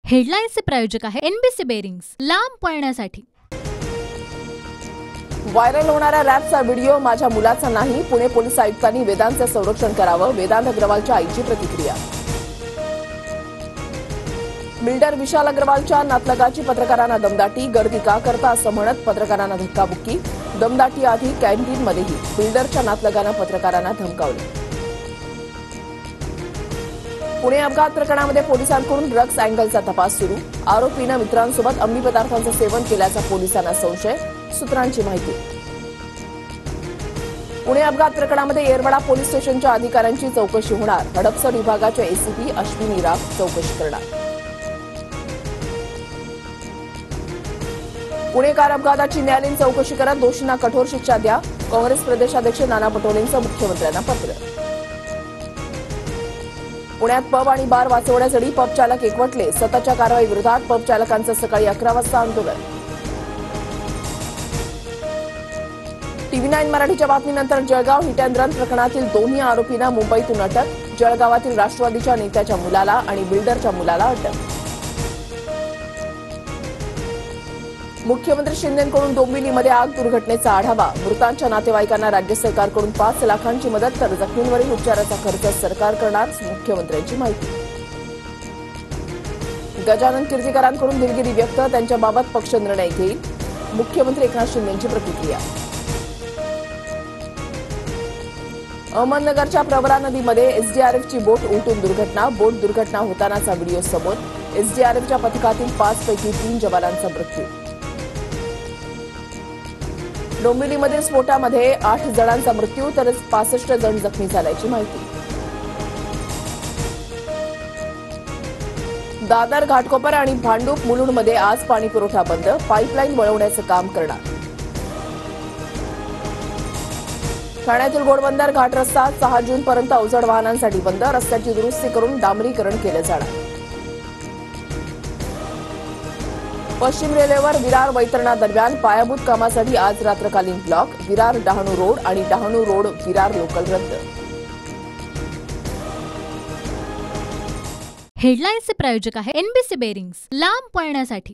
हेडलाईन्सचे प्रायोजक आहे NBC bearings, लांब पळण्यासाठी। व्हायरल होणारा रॅपचा व्हिडिओ माझ्या मुलाचा नाही, पुणे पोलीस आयुक्तांनी वेदांतचं संरक्षण करावं, वेदांत अग्रवालच्या आईची प्रतिक्रिया। बिल्डर विशाल अग्रवालच्या नातलगाची पत्रकारांना दमदाटी, गर्दी का करता असं म्हणत पत्रकारांना धक्काबुक्की। दमदाटी आधी कॅन्टीनमध्येही बिल्डरच्या नातलगानं पत्रकारांना धमकावलं। पुणे अपघात प्रकरणामध्ये पोलिसांकडून ड्रग्ज अँगलचा तपास सुरू, आरोपीनं मित्रांसोबत अंमली पदार्थांचं सेवन केल्याचा पोलिसांना संशय, सूत्रांची माहिती। पुणे अपघात प्रकरणामध्ये येरवडा पोलीस स्टेशनच्या अधिकाऱ्यांची चौकशी होणार, हडपसर विभागाच्या एसीपी अश्विनी राव चौकशी करणार। पुणे कार अपघाताची न्यायालयीन चौकशी करत दोषींना कठोर शिक्षा द्या, काँग्रेस प्रदेशाध्यक्ष नाना पटोलेंचं मुख्यमंत्र्यांना पत्र। पुण्यात पब आणि बार वाचवण्यासाठी पब चालक एकवटले, सत्ताच्या कारवाई विरोधात पब चालकांचं सकाळी 11 वाजता आंदोलन। TV9 मराठीच्या बातमीनंतर जळगाव हिट अँड रन प्रकरणातील दोन्ही आरोपींना मुंबईतून अटक, जळगावातील राष्ट्रवादीच्या नेत्याच्या मुलाला आणि बिल्डरच्या मुलाला अटक। मुख्यमंत्री शिंदेंकडून डोंबिवलीमध्ये आग दुर्घटनेचा आढावा, मृतांच्या नातेवाईकांना राज्य सरकारकडून 5 लाखांची मदत, तर जखमींवरील उपचाराचा खर्च सरकार करणार, मुख्यमंत्र्यांची माहिती। गजानन कीर्तीकरांकडून दिलगिरी व्यक्त, त्यांच्याबाबत पक्ष निर्णय घेईल, मुख्यमंत्री एकनाथ शिंदेंची प्रतिक्रिया। अहमदनगरच्या प्रवरा नदीमध्ये एसडीआरएफची बोट उलटून दुर्घटना, बोट दुर्घटना होतानाचा व्हिडिओ समोर, एसडीआरएफच्या पथकातील 5 पैकी 3 जवानांचा मृत्यू। डोंबिवलीमधील स्फोटामध्ये 8 जणांचा मृत्यू तर 65 जण जखमी झाल्याची माहिती। दादर, घाटकोपर आणि भांडूप मुलुंडमध्ये आज पाणी पुरवठा बंद, पाईपलाईन वळवण्याचं काम करणार। ठाण्यातील घोडबंदर घाट रस्ता 6 जूनपर्यंत अवजड वाहनांसाठी बंद, रस्त्याची दुरुस्ती करून डांबरीकरण केलं जाणार। पश्चिम रेल्वेवर विरार वैतरणा दरम्यान पायाभूत कामासाठी आज रात्रकालीन ब्लॉक, विरार डहाणू रोड आणि डहाणू रोड विरार लोकल रद्द। हेडलाईन्सचे प्रायोजक आहे एनबीसी बेरिंग्स, लांब पळण्यासाठी।